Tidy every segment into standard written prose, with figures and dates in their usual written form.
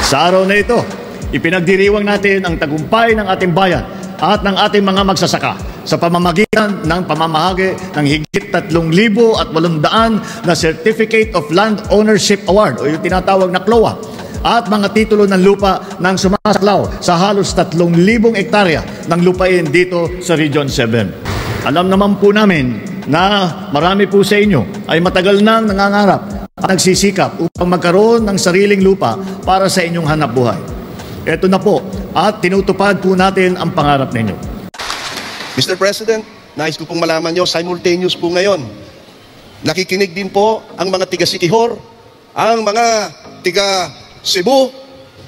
Sa araw na ito, ipinagdiriwang natin ang tagumpay ng ating bayan at ng ating mga magsasaka sa pamamagitan ng pamamahagi ng higit 3,800 na Certificate of Land Ownership Award o yung tinatawag na CLOA at mga titulo ng lupa ng sumasaklaw sa halos 3,000 hektarya ng lupain dito sa Region 7. Alam naman po namin na marami po sa inyo ay matagal nang nangangarap at nagsisikap upang magkaroon ng sariling lupa para sa inyong hanapbuhay. Ito na po at tinutupad po natin ang pangarap ninyo. Mr. President, nais ko pong malaman nyo, simultaneous po ngayon, nakikinig din po ang mga tiga Siquijor, ang mga tiga Cebu,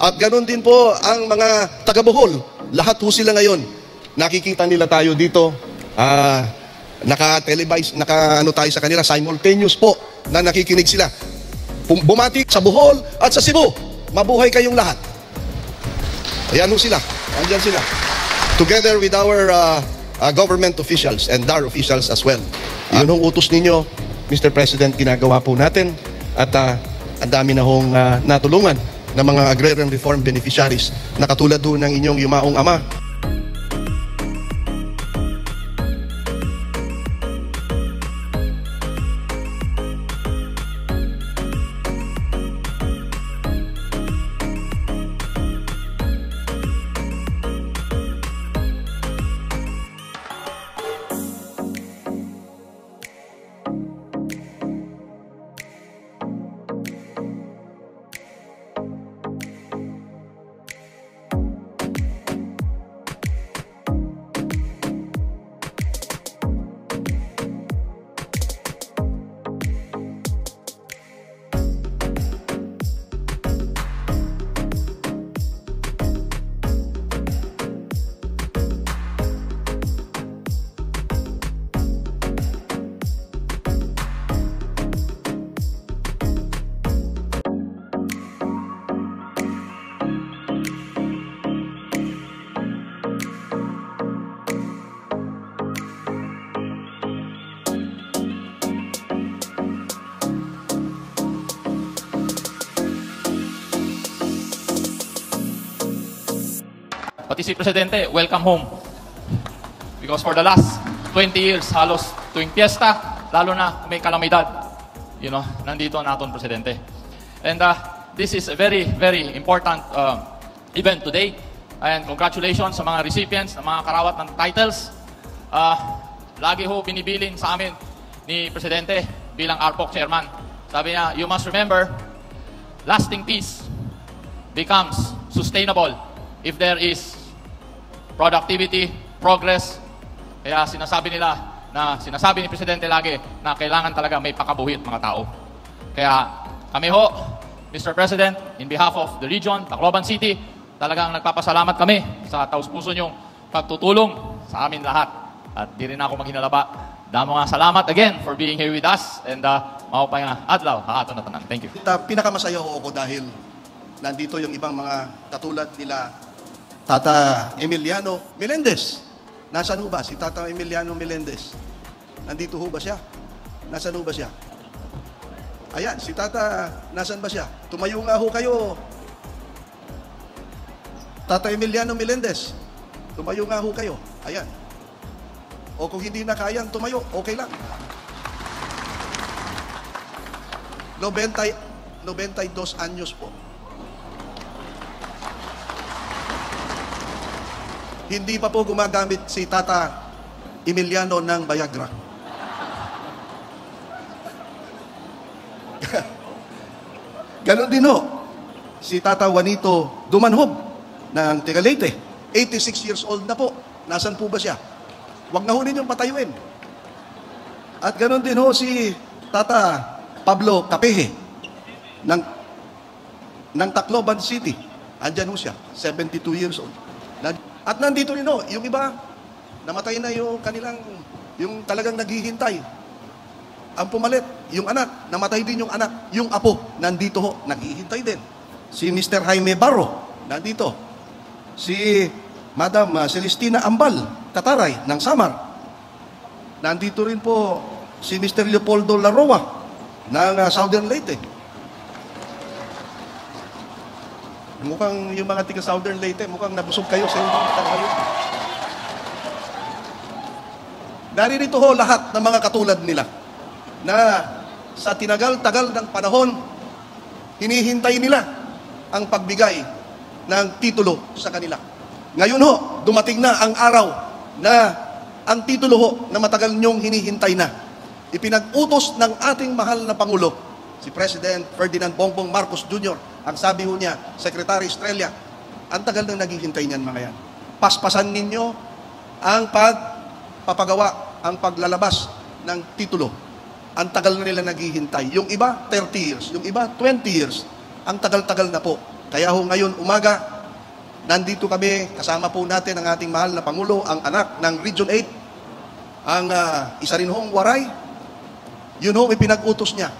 at ganoon din po ang mga taga Bohol. Lahat po sila ngayon, nakikita nila tayo dito, naka-televise, naka-ano tayo sa kanila, simultaneous po na nakikinig sila. Bumati sa Bohol at sa Cebu, mabuhay kayong lahat. Ayan ho sila, andyan sila. Together with our government officials and DAR officials as well. Yun hong utos ninyo, Mr. President, ginagawa po natin. At ang dami na hong natulungan ng mga agrarian reform beneficiaries na katulad doon ng inyong yumaong ama. Pati si Presidente, welcome home. Because for the last 20 years, halos tuwing piyesta, lalo na may kalamidad, nandito ang aton Presidente. And this is a very, very important event today. And congratulations sa mga recipients, ng mga karawat ng titles. Lagi ho binibilin sa amin ni Presidente bilang ARPOC Chairman. Sabi niya, you must remember, lasting peace becomes sustainable if there is productivity, progress. Kaya sinasabi ni Presidente lagi na kailangan talaga may pakabuhit mga tao. Kaya kami ho, Mr. President, in behalf of the region, Tacloban City, talagang nagpapasalamat kami sa taus-puso niyong pagtutulong sa amin lahat. At di rin ako maghinalaba. Damo nga salamat again for being here with us. And maupay nga adlaw, haato na tanan. Thank you. Pinakamasaya ho ako dahil nandito yung ibang mga katulad nila Tata Emiliano Melendez. Nasaan ho ba si Tata Emiliano Melendez? Nandito ho ba siya? Nasaan ho ba siya? Ayan, si Tata, nasaan ba siya? Tumayo nga ho kayo. Tata Emiliano Melendez, tumayo nga ho kayo. Ayan. O kung hindi na kayang tumayo, okay lang. 92 anyos po. Hindi pa po gumagamit si Tata Emiliano ng Viagra. Ganon din ho, si Tata Juanito Dumanhob ng Tigalete. 86 years old na po. Nasaan po ba siya? Huwag na ho ninyong patayuin. At ganon din ho si Tata Pablo Capehe ng Tacloban City. Andyan ho siya, 72 years old. At nandito rin ho, yung iba, namatay na yung kanilang, yung talagang naghihintay. Ang pumalit, yung anak, namatay din yung anak. Yung apo, nandito ho, naghihintay din. Si Mr. Jaime Barro, nandito. Si Madam Celestina Ambal, Tataray, ng Samar. Nandito rin po si Mr. Leopoldo Laroa, ng Southern Leyte. Mukhang yung mga tiga Southern Leyte, mukhang nabusog kayo sa inyong tanghali. Naririto ho lahat ng mga katulad nila na sa tinagal-tagal ng panahon, hinihintay nila ang pagbigay ng titulo sa kanila. Ngayon ho, dumating na ang araw na ang titulo ho na matagal niyong hinihintay na. Ipinag-utos ng ating mahal na Pangulo, si President Ferdinand Bongbong Marcos Jr. Ang sabi ho niya, Secretary Estrella, ang tagal nang naghihintay niyan mga yan. Paspasan ninyo ang pagpapagawa, ang paglalabas ng titulo. Ang tagal na nila naghihintay. Yung iba, 30 years. Yung iba, 20 years. Ang tagal-tagal na po. Kaya ho ngayon umaga, nandito kami, kasama po natin ang ating mahal na Pangulo, ang anak ng Region 8, ang isa rin hong Waray. Yun ho, ipinag-utos niya.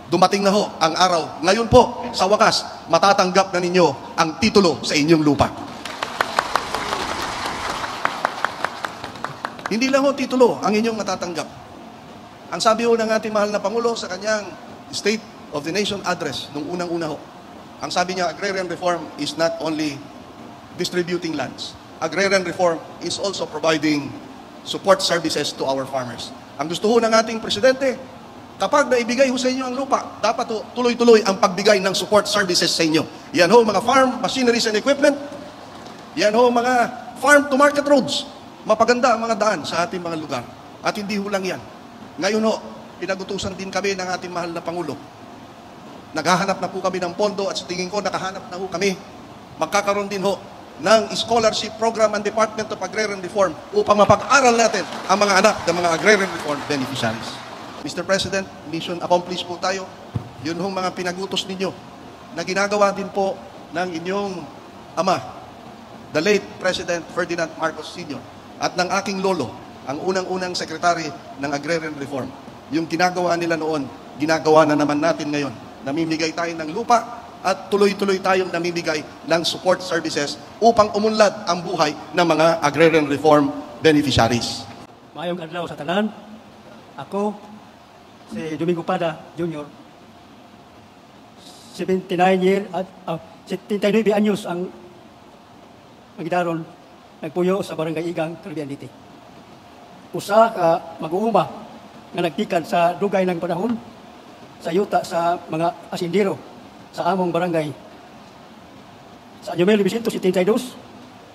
Dumating na ho ang araw. Ngayon po, sa wakas, matatanggap na ninyo ang titulo sa inyong lupa. Hindi lang ho titulo ang inyong matatanggap. Ang sabi ho ng ating mahal na Pangulo sa kanyang State of the Nation address, nung unang-una ho, ang sabi niya, agrarian reform is not only distributing lands. Agrarian reform is also providing support services to our farmers. Ang gusto ho ng ating Presidente, kapag naibigay ho sa inyo ang lupa, dapat ho tuloy-tuloy ang pagbigay ng support services sa inyo. Yan ho mga farm machineries and equipment. Yan ho mga farm-to-market roads. Mapaganda ang mga daan sa ating mga lugar. At hindi ho lang yan. Ngayon ho, pinagutusan din kami ng ating mahal na Pangulo. Naghahanap na po kami ng pondo at sa tingin ko nakahanap na ho kami. Magkakaroon din ho ng scholarship program and Department of Agrarian Reform upang mapag-aral natin ang mga anak ng mga agrarian reform beneficiaries. Mr. President, mission accomplished po tayo. Yun hong mga pinagutos ninyo na ginagawa din po ng inyong ama, the late President Ferdinand Marcos Sr. at ng aking lolo, ang unang-unang sekretary ng Agrarian Reform. Yung ginagawa nila noon, ginagawa na naman natin ngayon. Namimigay tayo ng lupa at tuloy-tuloy tayong namimigay ng support services upang umunlad ang buhay ng mga Agrarian Reform beneficiaries. Mayong adlaw sa tanan. Ako, si Domingo Pada Jr., 79 anyos ang magidaron, nagpuyo sa Barangay Igang, Caribbean City. Usa ka mag-uuma nga nagtikan sa dugay ng panahon sa yuta sa mga asindero sa among barangay. Sa Año 1972,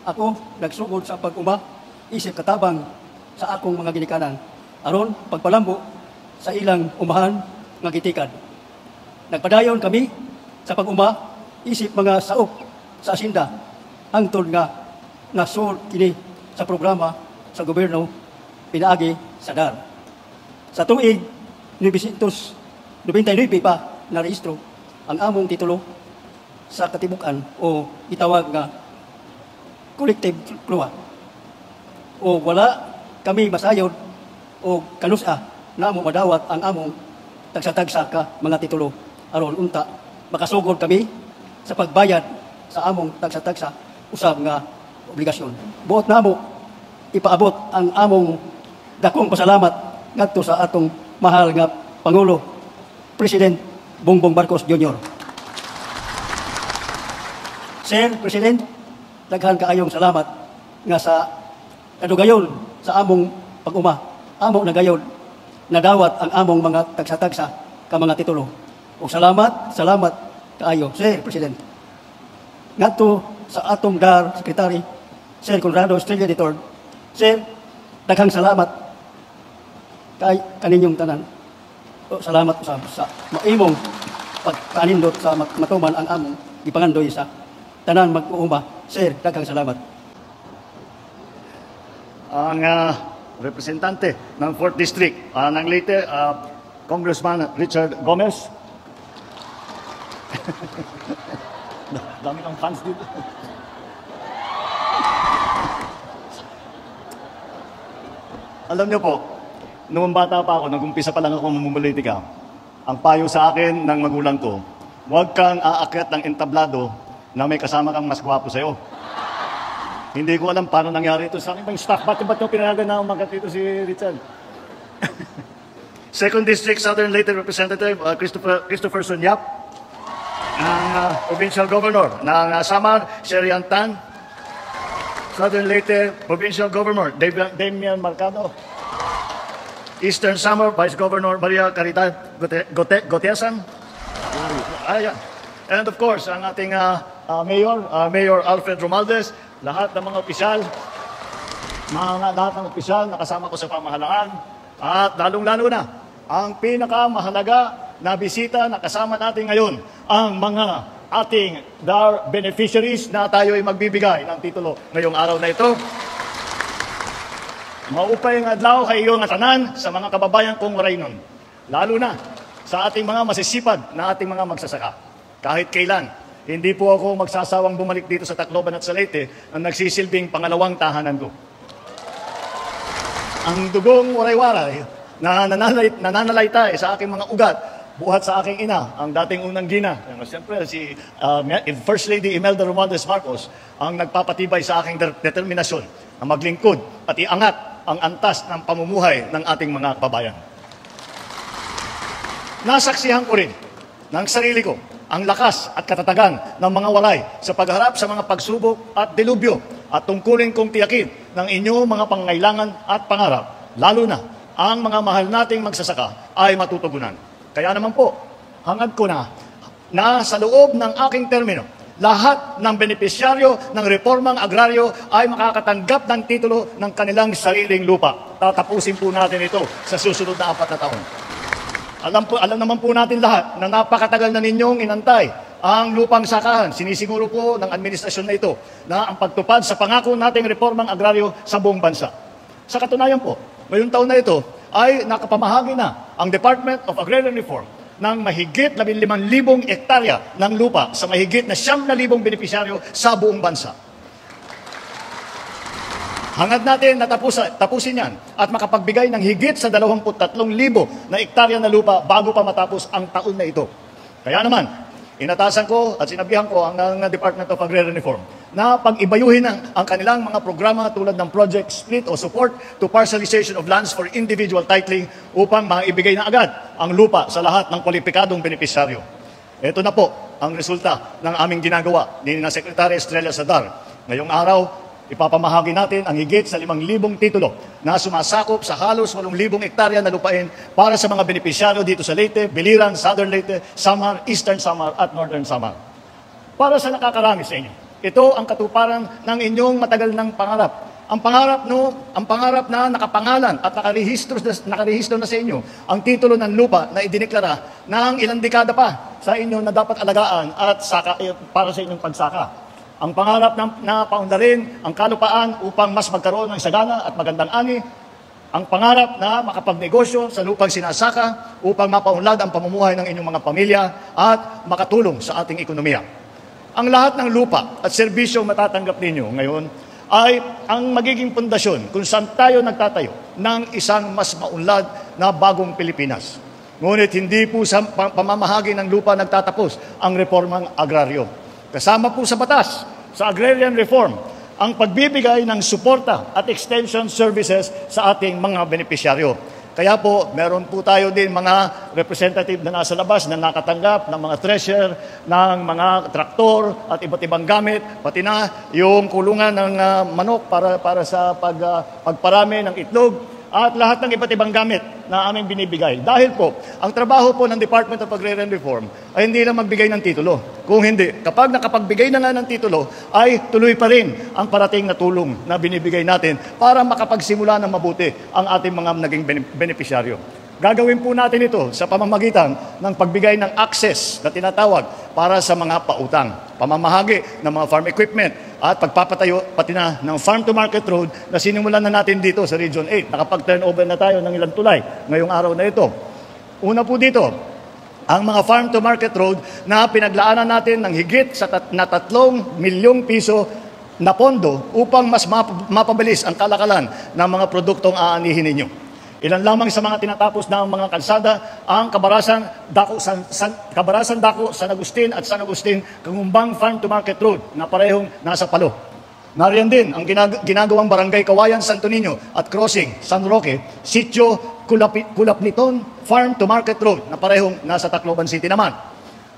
ako nagsugod sa pag-uma, isip katabang sa akong mga ginikanan. Aron pagpalambo sa ilang umahan nga gitikan. Nagpadayon kami sa pag-uma, isip mga saok sa asinda, hangtod nga nasur kini sa programa sa gobyerno pinaagi sa DAR. Sa tuig 1999 pa narehistro ang among titulo sa katibukan o itawag nga collective clua. O wala kami masayod o kanusa na among madawat ang among tagsa-tagsa ka mga titulo aron unta makasugod kami sa pagbayad sa among tagsa-tagsa usab nga obligasyon. Buot namo ipaabot ang among dakong pasalamat ngadto sa atong mahal nga Pangulo President Bongbong Marcos Jr. Sir President, daghan kaayong salamat nga sa kadugayon sa among pag-uma. Among nagayon nadawat ang among mga tagsa-tagsa ka mga titulo. O salamat kaayo, Sir President. Ngadto sa atong DAR Secretary Sir Conrado Estrella III. Sir, daghang salamat kay kaninyong tanan. O salamat sa maimong pagpanindot sa matuman ang among gipangandoy sa tanan mag-uuma. Sir, daghang salamat. Ang representante ng 4th District ng Leyte, Congressman Richard Gomez. Dami ng fans dito. Alam niyo po, noong bata pa ako, nag-umpisa pa lang ako mamumulitika, ang payo sa akin ng magulang ko, huwag kang aakyat ng entablado na may kasama kang mas gwapo sa'yo. Hindi ko alam paano nangyari ito sa akin. Yung staff, ba't yung pinayagan na umagat dito si Richard? 2nd District Southern Leyte Representative Christopher Sunyap. Provincial Governor ng Samar, Sherian Tan. Southern Leyte Provincial Governor Damian Marcado. Eastern Samar Vice Governor Maria Caridad Goteasan. Ayan. And of course, ang ating Mayor Alfred Romualdez, lahat ng mga opisyal, lahat ng opisyal nakasama ko sa pamahalaan, at lalong-lalo na, ang pinakamahalaga na bisita na kasama natin ngayon, ang mga ating DAR beneficiaries na tayo ay magbibigay ng titulo ngayong araw na ito. Maupay ng adlaw kay iyong atanan sa mga kababayan kong Raynon, lalo na sa ating mga masisipag na ating mga magsasaka. Kahit kailan, hindi po ako magsasawang bumalik dito sa Tacloban at sa Leyte na nagsisilbing pangalawang tahanan ko. Ang dugong waray-waray na nananalaytay sa aking mga ugat, buhat sa aking ina, ang dating unang gina. Siyempre, si First Lady Imelda Romualdez Marcos, ang nagpapatibay sa aking determinasyon na maglingkod at iangat ang antas ng pamumuhay ng ating mga kababayan. Nasaksihan ko rin ng sarili ko ang lakas at katatagan ng mga walay sa pagharap sa mga pagsubok at dilubyo, at tungkulin kong tiyakin ng inyong mga pangailangan at pangarap, lalo na ang mga mahal nating magsasaka ay matutugunan. Kaya naman po, hangad ko na sa loob ng aking termino, lahat ng benepisyaryo ng reformang agraryo ay makakatanggap ng titulo ng kanilang sariling lupa. Tatapusin po natin ito sa susunod na 4 na taon. Alam naman po natin lahat na napakatagal na ninyong inantay ang lupang sakahan. Sinisiguro po ng administrasyon na ito na ang pagtupad sa pangako nating reformang agraryo sa buong bansa. Sa katunayan po, ngayong taon na ito ay nakapamahagi na ang Department of Agrarian Reform ng mahigit 15,000 hektarya ng lupa sa mahigit na 9,000 benepisyaryo sa buong bansa. Hangad natin na tapusin yan at makapagbigay ng higit sa 23,000 na hektarya na lupa bago pa matapos ang taon na ito. Kaya naman, inatasan ko at sinabihan ko ang Department of Agrarian Reform na pag-ibayuhin ang kanilang mga programa tulad ng Project Split o Support to Parcelization of Lands for Individual Titling upang maibigay na agad ang lupa sa lahat ng kwalipikadong benepisyaryo. Ito na po ang resulta ng aming ginagawa ni Secretary Estrella Sadar. Ngayong araw, ipapamahagi natin ang higit sa 5,000 titulo na sumasakop sa halos 8,000 hektarya na lupain para sa mga benepisyaryo dito sa Leyte, Biliran, Southern Leyte, Samar, Eastern Samar at Northern Samar. Para sa nakakarami sa inyo, ito ang katuparan ng inyong matagal ng pangarap. Ang pangarap na nakapangalan at nakarehistro na sa inyo ang titulo ng lupa na idineklara ng ilang dekada pa sa inyo na dapat alagaan at para sa inyong pagsaka. Ang pangarap na paundarin ang kalupaan upang mas magkaroon ng sagana at magandang ani. Ang pangarap na makapagnegosyo sa lupang sinasaka upang mapaunlad ang pamumuhay ng inyong mga pamilya at makatulong sa ating ekonomiya. Ang lahat ng lupa at serbisyong matatanggap ninyo ngayon ay ang magiging pundasyon kung saan tayo nagtatayo ng isang mas maunlad na bagong Pilipinas. Ngunit hindi po sa pamamahagi ng lupa nagtatapos ang reformang agraryo. Kasama po sa batas, sa agrarian reform, ang pagbibigay ng suporta at extension services sa ating mga benepisyaryo. Kaya po, meron po tayo din mga representative na nasa labas na nakatanggap ng mga thresher, ng mga traktor at iba't ibang gamit, pati na yung kulungan ng manok para sa pagparami ng itlog at lahat ng iba't ibang gamit na aming binibigay. Dahil po, ang trabaho po ng Department of Agrarian Reform ay hindi lang magbigay ng titulo. Kung hindi, kapag nakapagbigay na nga ng titulo, ay tuloy pa rin ang parating na tulong na binibigay natin para makapagsimula ng mabuti ang ating mga naging benepisyaryo. Gagawin po natin ito sa pamamagitan ng pagbigay ng access na tinatawag para sa mga pautang, pamamahagi ng mga farm equipment at pagpapatayo pati na ng farm-to-market road na sinimulan na natin dito sa Region 8. Nakapag-turnover na tayo ng ilang tulay ngayong araw na ito. Una po dito, ang mga farm-to-market road na pinaglaanan natin ng higit na 3 milyong piso na pondo upang mas mapabilis ang kalakalan ng mga produktong aanihin ninyo. Ilan lamang sa mga tinatapos ng mga kalsada ang Kabarasan Dako San Agustin at San Agustin Kangumbang Farm to Market Road na parehong nasa Palo. Nariyan din ang ginagawang Barangay Kawayan Santo Niño at Crossing San Roque, Sitio Kulapniton Farm to Market Road na parehong nasa Tacloban City naman.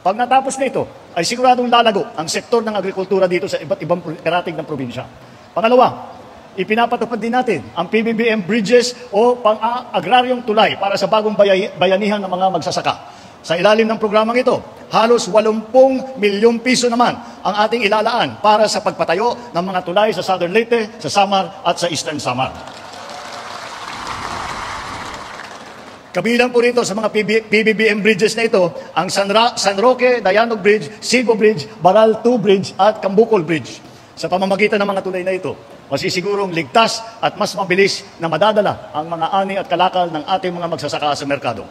Pag natapos nito, ay siguradong lalago ang sektor ng agrikultura dito sa iba't ibang karatig ng probinsya. Pangalawa, ipinapatupad din natin ang PBBM bridges o pang-agraryong tulay para sa bagong bayanihan ng mga magsasaka. Sa ilalim ng programang ito, halos 80 milyong piso naman ang ating ilalaan para sa pagpatayo ng mga tulay sa Southern Leyte, sa Samar at sa Eastern Samar. Kabilang po rito sa mga PBBM bridges na ito, ang San Roque, Dayanog Bridge, Sigo Bridge, Baral 2 Bridge at Cambukol Bridge. Sa pamamagitan ng mga tulay na ito, masisigurong ligtas at mas mabilis na madadala ang mga ani at kalakal ng ating mga magsasaka sa merkado.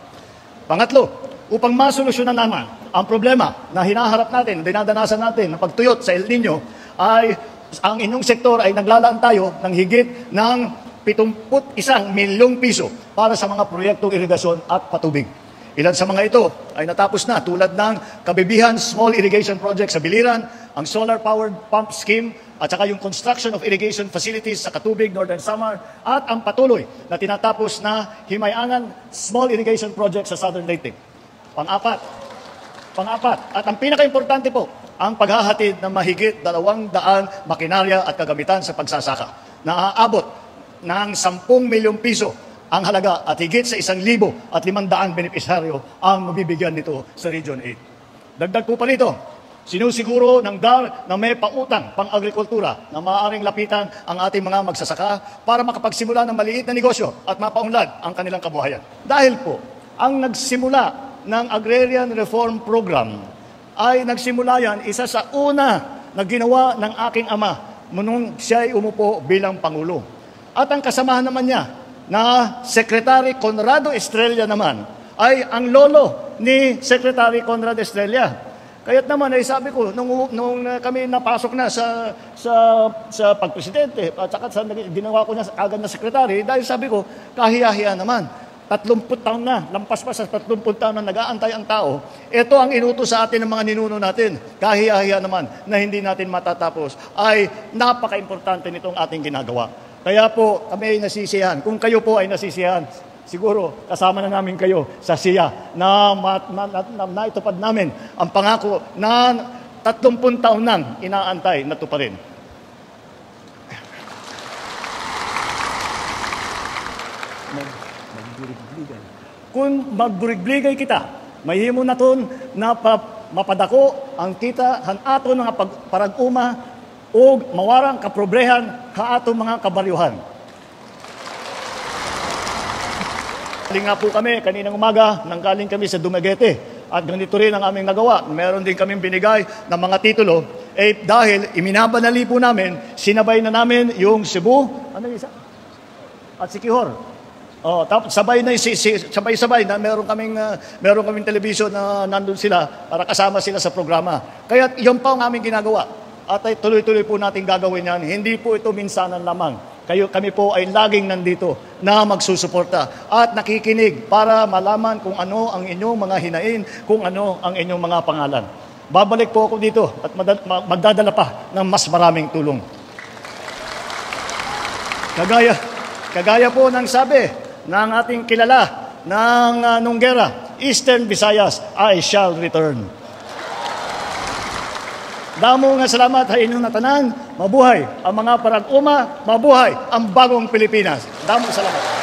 Pangatlo, upang masolusyonan naman ang problema na hinaharap natin, dinadanasan natin ng pagtuyot sa El Nino, ay ang inyong sektor ay naglalaan tayo ng higit ng 71 milyong piso para sa mga proyektong irigasyon at patubig. Ilan sa mga ito ay natapos na tulad ng Kabibihan Small Irrigation Project sa Biliran, ang solar-powered pump scheme at saka yung construction of irrigation facilities sa Katubig, Northern Samar at ang patuloy na tinatapos na Himayangan Small Irrigation Project sa Southern Leyte. Pang-apat, at ang pinaka-importante po, ang paghahatid ng mahigit 200 makinarya at kagamitan sa pagsasaka na aabot ng 10 milyong piso ang halaga at higit sa 1,500 benepisyaryo ang mabibigyan nito sa Region 8. Dagdag po pa nito, sinusiguro ng DAR na may pautang pang-agrikultura na maaaring lapitan ang ating mga magsasaka para makapagsimula ng maliit na negosyo at mapaunlad ang kanilang kabuhayan. Dahil po, ang nagsimula ng Agrarian Reform Program ay nagsimula yan isa sa una na ginawa ng aking ama nung siya ay umupo bilang Pangulo. At ang kasamahan naman niya na Secretary Conrado Estrella naman ay ang lolo ni Secretary Conrado Estrella. Kaya't naman ay sabi ko, nung kami napasok na sa pagpresidente at saka sa ginawa ko na agad na sekretary, dahil sabi ko, kahiyahiya naman. 30 taon na, lampas pa sa 30 taon na nag-aantay ang tao. Ito ang inutos sa atin ng mga ninuno natin. Kahiyahiya naman na hindi natin matatapos. Ay napaka-importante nitong ating ginagawa. Kaya po kami ay nasisiyahan. Kung kayo po ay nasisiyahan, siguro kasama na namin kayo sa SIA na naitupad namin ang pangako na 30 taon nang inaantay na tuparin. Kung magburigligay kita, mahimo na ton na mapadako ang kita han ato nga parag-uma o mawarang kaprobrehan ha ato mga kabaryuhan. Galing nga po kami, kaninang umaga, nanggaling kami sa Dumaguete. At ganito rin ang aming nagawa. Meron din kaming binigay ng mga titulo. Dahil iminabanali po namin, sinabay na namin yung Cebu, ano yung isa? At Siquijor. Tapos sabay-sabay na meron kaming television na nandun sila para kasama sila sa programa. Kaya yun pa ang aming ginagawa. At ay tuloy-tuloy po natin gagawin yan. Hindi po ito minsanan lamang. Kami po ay laging nandito na magsusuporta at nakikinig para malaman kung ano ang inyong mga hinain, kung ano ang inyong mga pangalan. Babalik po ako dito at magdadala pa ng mas maraming tulong. Kagaya po ng sabi ng ating kilala ng Nunggera, Eastern Visayas, I shall return. Damo nga salamat sa inyong natanan. Mabuhay ang mga parag-uma, mabuhay ang bagong Pilipinas. Damo salamat.